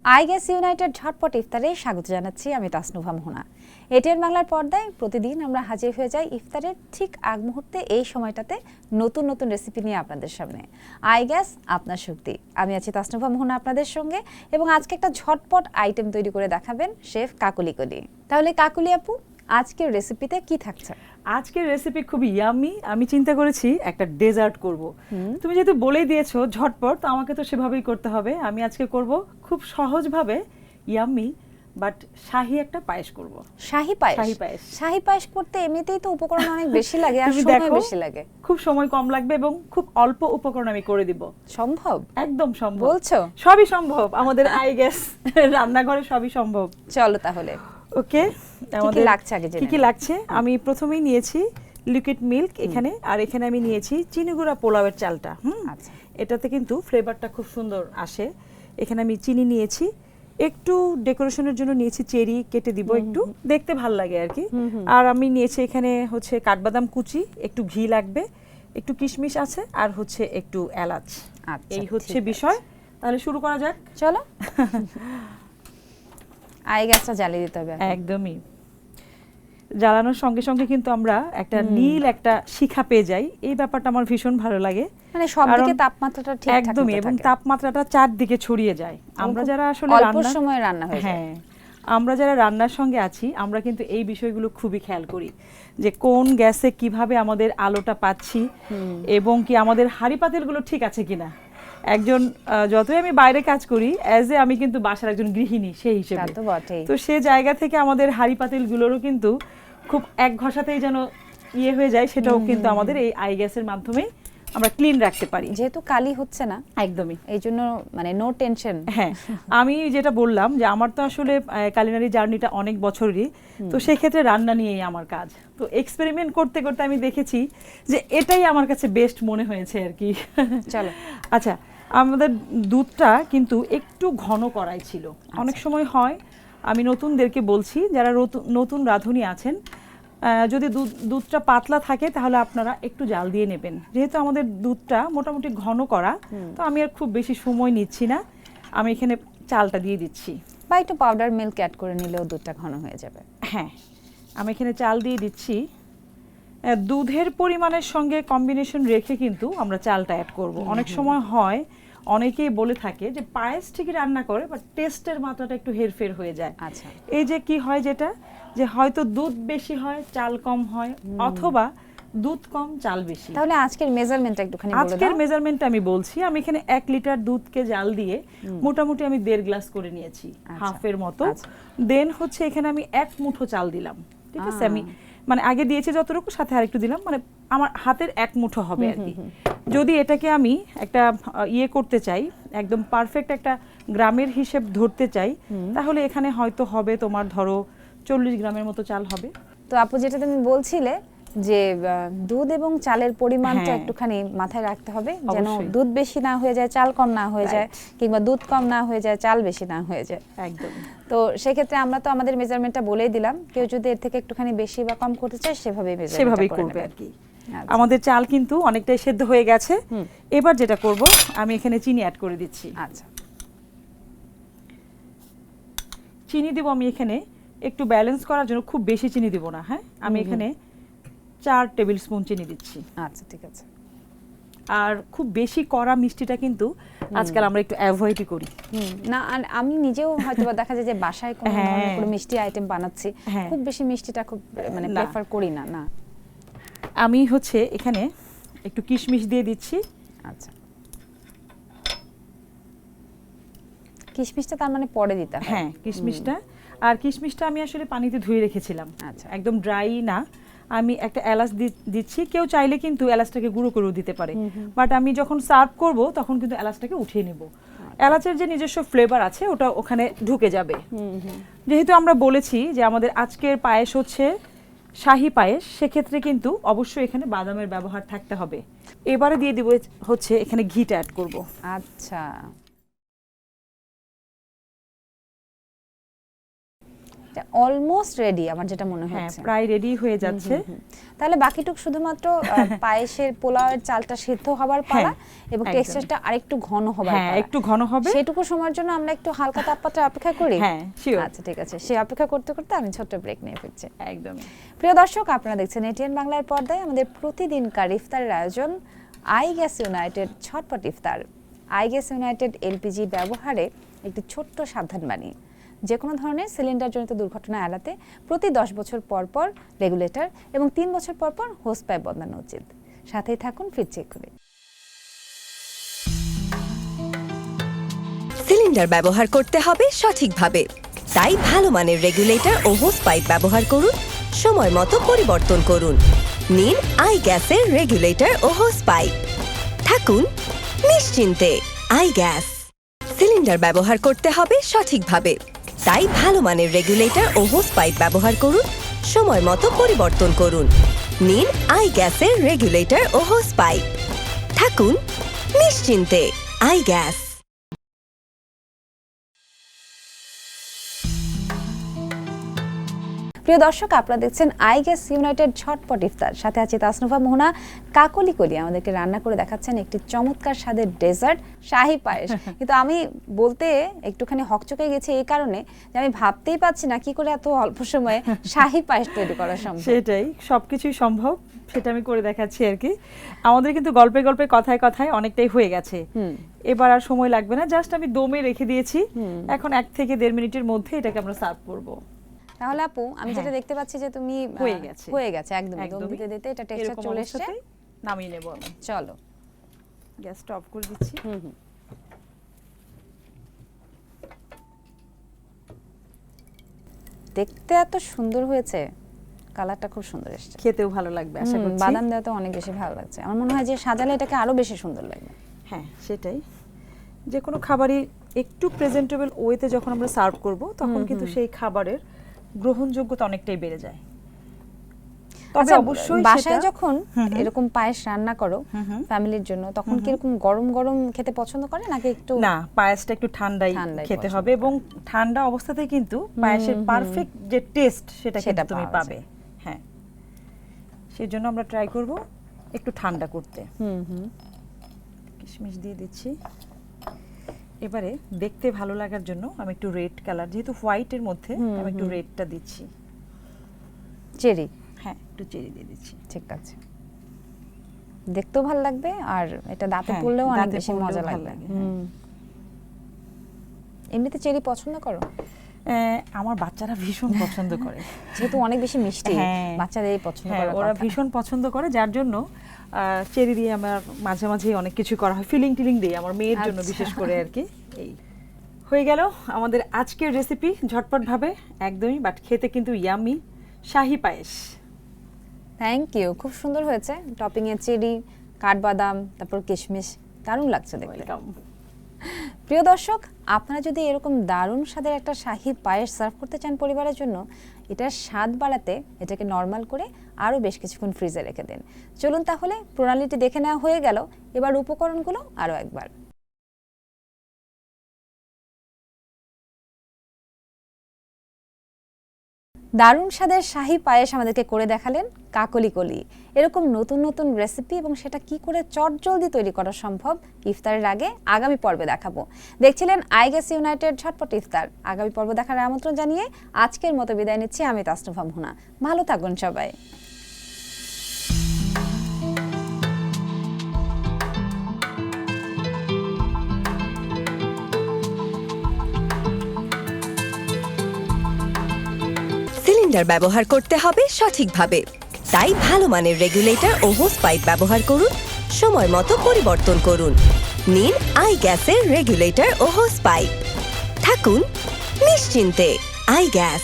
আইগ্যাস United ঝটপট ইফতারে স্বাগত জানাচ্ছি আমি তাসনুভা মোহনা। এটিএন বাংলার পর্দায় প্রতিদিন আমরা হাজির হয়ে যাই ইফতারের ঠিক আগ মুহূর্তে এই সময়টাতে নতুন নতুন রেসিপি নিয়ে আপনাদের সামনে। আইগ্যাস আপনার শক্তি। আমি আছি তাসনুভা মোহনা আপনাদের সঙ্গে এবং আজকে একটা ঝটপট আইটেম তৈরি করে দেখাবেন শেফ কাকুলি কলি। তাহলে কাকুলি আপু, আজকের রেসিপিতে কি থাকছে? আজকের রেসিপি খুবই ইয়ামি। আমি চিন্তা করেছি একটা ডেজার্ট করব। তুমি যেহেতু বলেই দিয়েছো ঝটপট, তো আমাকে তো সেভাবেই করতে হবে। আমি আজকে করব খুব সহজভাবে ইয়ামি বাট শাহি একটা পায়েস করব। শাহি পায়েস? শাহি পায়েস। শাহি পায়েস করতে এমনিতেই তো উপকরণ অনেক বেশি লাগে আর সময় বেশি লাগে। খুব সময় কম লাগবে এবং খুব অল্প উপকরণ আমি করে দিব। সম্ভব? একদম সম্ভব। বলছো? সবই সম্ভব। আমাদের আইগ্যাস রান্নাঘরে সবই সম্ভব। চলো তাহলে। ওকে, আমাদের কি কি লাগছে আমি প্রথমেই নিয়েছি লিকুইড মিল্ক এখানে, আর এখানে আমি নিয়েছি চিনিগুড়া পোলাওয়ের চালটা। আচ্ছা, এটাতে কিন্তু ফ্লেভারটা খুব সুন্দর আসে। এখানে আমি চিনি নিয়েছি, একটু ডেকোরেশনের জন্য নিয়েছি চেরি কেটে দিব, একটু দেখতে ভালো লাগে আর কি। আর আমি নিয়েছি এখানে হচ্ছে কাঠবাদাম কুচি, একটু ঘি লাগবে, একটু কিশমিশ আছে, আর হচ্ছে একটু এলাচ। এই হচ্ছে বিষয়। তাহলে শুরু করা যাক, চলো। আইগ্যাসটা জ্বালিয়ে দিতে হবে। একদমই। জ্বালানোর সঙ্গে সঙ্গে কিন্তু আমরা একটা নীল একটা শিখা পেয়ে যাই। এই ব্যাপারটা আমার ভীষণ ভালো লাগে। মানে সবদিকে তাপমাত্রাটা ঠিকঠাক একদমই, এবং তাপমাত্রাটা চারদিকে ছড়িয়ে যায়। আমরা যারা আসলে অল্প সময়ে রান্না হয়ে যায়, হ্যাঁ, আমরা যারা রান্নার সঙ্গে আছি আমরা কিন্তু এই বিষয়গুলো খুবই খেয়াল করি, যে কোন গ্যাসে কিভাবে আমাদের আলোটা পাচ্ছি এবং কি আমাদের হাঁড়ি পাতিলগুলো ঠিক আছে কিনা। একজন যতই আমি বাইরে কাজ করি, অ্যাজ এ আমি কিন্তু বাসার একজন গৃহিণী সেই হিসেবে, তো সে জায়গা থেকে আমাদের হাঁড়ি পাতিলগুলোরও কিন্তু খুব এক ঘষাতেই যেন ইয়ে হয়ে যায়, সেটাও কিন্তু আমাদের এই আইগ্যাসের মাধ্যমে আমরা ক্লিন রাখতে পারি। যেহেতু কালি হচ্ছে না একদমই, এই জন্য মানে নো টেনশন। হ্যাঁ, আমি যেটা বললাম যে আমার তো আসলে কালিনারি জার্নিটা অনেক বছরেরই, তো সেই ক্ষেত্রে রান্না নিয়েই আমার কাজ। তো এক্সপেরিমেন্ট করতে করতে আমি দেখেছি যে এটাই আমার কাছে বেস্ট মনে হয়েছে আর কি। চলো। আচ্ছা, আমাদের দুধটা কিন্তু একটু ঘন করাই ছিল। অনেক সময় হয়, আমি নতুনদেরকে বলছি যারা নতুন রাঁধুনি আছেন, যদি দুধটা পাতলা থাকে তাহলে আপনারা একটু জাল দিয়ে নেবেন। যেহেতু আমাদের দুধটা মোটামুটি ঘন করা, তো আমি আর খুব বেশি সময় নিচ্ছি না, আমি এখানে চালটা দিয়ে দিচ্ছি। বা একটু পাউডার মিল্ক অ্যাড করে নিলেও দুধটা ঘন হয়ে যাবে। হ্যাঁ, আমি এখানে চাল দিয়ে দিচ্ছি। দুধের পরিমাণের সঙ্গে কম্বিনেশন রেখে কিন্তু আমরা চালটা অ্যাড করব। অনেক সময় হয়, অনেকেই বলে থাকে যে পায়েস ঠিকই রান্না করে বাট টেস্টের মাত্রাটা একটু হেরফের হয়ে যায়। আচ্ছা, এই যে কি হয়, যেটা যে হয়তো দুধ বেশি হয় চাল কম হয়, অথবা দুধ কম চাল বেশি। তাহলে আজকের মেজারমেন্টটা একটুখানি বলে দাও। আজকের মেজারমেন্টটা আমি বলছি। আমি এখানে 1 লিটার দুধকে জাল দিয়ে মোটামুটি আমি 1.5 গ্লাস করে নিয়েছি, হাফের মতো। দেন হচ্ছে এখানে আমি 1 মুঠো চাল দিলাম, ঠিক আছে? আমি মানে আগে দিয়েছি যতটুকু, সাথে আরেকটু দিলাম, মানে আমার হাতের 1 মুঠো হবে আর কি। যদি এটাকে আমি একটা ইয়ে করতে চাই, একদম পারফেক্ট একটা গ্রামের হিসেব ধরতে চাই, তাহলে এখানে হয়তো হবে তোমার ধরো 40 গ্রামের মতো চাল হবে। তো আপু, যেটা তুমি বলছিলে যে দুধ এবং চালের পরিমাণটা একটুখানি মাথায় রাখতে হবে, যেন দুধ বেশি না হয়ে যায় চাল কম না হয়ে যায়, কিংবা দুধ কম না হয়ে যায় চাল বেশি না হয়ে যায়। একদম। তো সেক্ষেত্রে আমরা তো আমাদের মেজারমেন্টটা বলেই দিলাম, কেউ যদি এর থেকে একটুখানি বেশি বা কম করতে চায় সেভাবেই করবে আর কি। আমাদের চাল কিন্তু অনেকটাই সেদ্ধ হয়ে গেছে। এবার যেটা করব, আমি এখানে চিনি অ্যাড করে দিচ্ছি। আচ্ছা, চিনি দিব আমি এখানে একটু ব্যালেন্স করার জন্য, খুব বেশি চিনি দিব না। হ্যাঁ, আমি এখানে 4 টেবিল স্পুন চিনি দিচ্ছি। আচ্ছা, ঠিক আছে। আর খুব বেশি কড়া মিষ্টিটা কিন্তু আজকাল আমরা একটু অ্যাভয়েডই করি। না, আমি নিজেও হয়তো দেখা যায় যে বাসায় কোনো মিষ্টি আইটেম বানাচ্ছি, খুব বেশি মিষ্টিটা খুব মানে প্রেফার করি না। না, আমি হচ্ছে এখানে একটু কিশমিশ দিয়ে দিচ্ছি। আচ্ছা, কিশমিশটা তার মানে পরে দিতে হয়? হ্যাঁ, কিশমিশটা। আর কিশমিশটা আমি আসলে পানিতে ধুয়ে রেখেছিলাম। আচ্ছা, একদম ড্রাই না। আমি একটা এলাচ দিচ্ছি। কেউ চাইলে কিন্তু এলাচটাকে গুঁড়ো করেও দিতে পারে, বাট আমি যখন সার্ভ করব তখন কিন্তু এলাচটাকে উঠিয়ে নেব। এলাচের যে নিজস্ব ফ্লেভার আছে ওটা ওখানে ঢুকে যাবে। যেহেতু আমরা বলেছি যে আমাদের আজকের পায়েস হচ্ছে শাহি পায়েস, সেক্ষেত্রে কিন্তু অবশ্যই এখানে বাদামের ব্যবহার থাকতে হবে। এবারে দিয়ে দিব হচ্ছে এখানে ঘিটা অ্যাড করব। আচ্ছা, অলমোস্ট রেডি আমার যেটা মনে হচ্ছে। প্রায় রেডি হয়ে যাচ্ছে। তাহলে বাকিটুক শুধুমাত্র পায়েসের পোলাওয়ের চালটা সিদ্ধ হবার পালা এবং টেক্সচারটা আরেকটু ঘন হবার পালা। একটু ঘন হবে, সেটুকু সময়ের জন্য আমরা একটু হালকা তাপমাত্রায় অপেক্ষা করি। আচ্ছা ঠিক আছে, সেই অপেক্ষা করতে করতে আমি ছোট্ট ব্রেক নিয়ে ফিরছি। একদমই। প্রিয় দর্শক, আপনারা দেখছেন এটিএন বাংলার পর্দায় আমাদের প্রতিদিনকার ইফতারের আয়োজন আইগ্যাস ইউনাইটেড ঝটপট ইফতার। আইগ্যাস ইউনাইটেড এলপিজি ব্যবহারে একটি ছোট্ট সাবধানবাণী। যে কোনো ধরনের সিলিন্ডারজনিত দুর্ঘটনা এড়াতে প্রতি 10 বছর পর পর রেগুলেটর এবং 3 বছর পর পর হোস পাইপ বদলানো উচিত। সাথেই থাকুন, ফিরছি করে। সিলিন্ডার ব্যবহার করতে হবে সঠিকভাবে, তাই ভালো মানের রেগুলেটর ও হোস পাইপ ব্যবহার করুন, সময় মতো পরিবর্তন করুন। নিন আইগ্যাসের রেগুলেটর ও হোস পাইপ, থাকুন নিশ্চিন্তে। আইগ্যাস। সিলিন্ডার ব্যবহার করতে হবে সঠিকভাবে, তাই ভালো মানের রেগুলেটর ও হোস পাইপ ব্যবহার করুন, সময় মতো পরিবর্তন করুন। নিন আইগ্যাসের রেগুলেটর ও হোস পাইপ, থাকুন নিশ্চিন্তে। আইগ্যাস। প্রিয় দর্শক, আপনারা দেখছেন আইগ্যাস ইউনাইটেড ঝটপট ইফতার। সাথে আছে তাসনুভা, মোহনা। কাকলি কলি আমাদেরকে রান্না করে দেখাচ্ছেন একটি চমৎকার স্বাদের ডেজার্ট শাহি পায়েস। কিন্তু আমি বলতে একটুখানি হকচকে গেছি এই কারণে যে আমি ভাবতেই পাচ্ছি না কি করে এত অল্প সময়ে শাহি পায়েস তৈরি করা সম্ভব। সেটাই, সবকিছুই সম্ভব, সেটা আমি করে দেখাচ্ছি আর কি। আমাদের কিন্তু গল্পে গল্পে কথায় কথায় অনেকটাই হয়ে গেছে, এবার আর সময় লাগবে না। জাস্ট আমি দমে রেখে দিয়েছি, এখন 1 থেকে 1.5 মিনিটের মধ্যে এটাকে আমরা সার্ভ করব। তাহলে আপু, আমি যেটা দেখতে পাচ্ছি যে তুমি হয়ে গেছে একদম দম দিতে দিতে এটা টেক্সচার চলে এসেছে। নামিয়ে নেব আমি। চলো, গ্যাসটা অফ করে দিচ্ছি। দেখতে এত সুন্দর হয়েছে, কালারটা খুব সুন্দর এসেছে, খেতেও ভালো লাগবে আশা করছি। বাদাম দেওয়া তো অনেক বেশি ভালো লাগছে। আমার মনে হয় যে সাজালে এটাকে আরো বেশি সুন্দর লাগবে। হ্যাঁ, সেটাই। যে কোনো খাবারই একটু প্রেজেন্টেবল ওয়েতে যখন আমরা সার্ভ করব, তখন কিন্তু সেই খাবারের গ্রহণযোগ্যতা অনেকটাই বেড়ে যায়। তবে অবশ্যই বাসায় যখন এরকম পায়েস রান্না করো ফ্যামিলির জন্য, তখন কি এরকম গরম গরম খেতে পছন্দ করে নাকি একটু? না, পায়েসটা একটু ঠান্ডাই খেতে হবে, এবং ঠান্ডা অবস্থাতেই কিন্তু পায়েসের পারফেক্ট যে টেস্ট সেটা কিন্তু তুমি পাবে। হ্যাঁ, সেজন্য আমরা ট্রাই করব একটু ঠান্ডা করতে। কিশমিশ দিয়ে দিচ্ছি। এবারে দেখতে ভালো লাগার জন্য আমি একটু রেড কালার, যেহেতু হোয়াইটের মধ্যে আমি একটু রেডটা দিচ্ছি। চেরি? হ্যাঁ, একটু চেরি দিয়ে দিচ্ছি। ঠিক আছে, দেখতেও ভালো লাগবে আর এটা দাঁতে পড়লেও অনেক বেশি মজা লাগবে। এমনিতে চেরি পছন্দ করো? আমার বাচ্চারা ভীষণ পছন্দ করে, যেহেতু অনেক বেশি মিষ্টি, বাচ্চাদের পছন্দ করে, ওরা ভীষণ পছন্দ করে, যার জন্য চেরি দিয়ে আমার মাঝে মাঝে অনেক কিছু করা হয়। ফিলিং দিয়ে আমার মেয়ের জন্য বিশেষ করে আর কি। এই হয়ে গেল আমাদের আজকের রেসিপি, ঝটপট ভাবে একদমই, বাট খেতে কিন্তু ইয়ামি শাহি পায়েস। থ্যাংক ইউ, খুব সুন্দর হয়েছে। টপিং এ চেরি, কাঠবাদাম, তারপর কিশমিশ, দারুণ লাগছে দেখতে। প্রিয় দর্শক, আপনারা যদি এরকম দারুণ স্বাদের একটা শাহি পায়েস সার্ভ করতে চান পরিবারের জন্য, এটার স্বাদ বাড়াতে এটাকে নরমাল করে আরও বেশ কিছুক্ষণ ফ্রিজে রেখে দিন। চলুন তাহলে প্রণালীটি দেখে নেওয়া হয়ে গেল, এবার উপকরণগুলো আরও একবার। দারুণ স্বাদের শাহি পায়েস আমাদেরকে করে দেখালেন কাকলি কলি। এরকম নতুন নতুন রেসিপি এবং সেটা কি করে চটজলদি তৈরি করা সম্ভব ইফতারের আগে আগামী পর্বে দেখাবো। দেখছিলেন আইগ্যাস ইউনাইটেড ঝটপট ইফতার। আগামী পর্ব দেখার আমন্ত্রণ জানিয়ে আজকের মতো বিদায় নিচ্ছি আমি তাসনুভা মোহনা। ভালো থাকুন সবাই। সিলিন্ডার ব্যবহার করতে হবে সঠিকভাবে, তাই ভালো মানের রেগুলেটর ও হোস পাইপ ব্যবহার করুন, সময় মতো পরিবর্তন করুন। নিন আইগ্যাসের রেগুলেটর ও হোস পাইপ, থাকুন নিশ্চিন্তে। আইগ্যাস।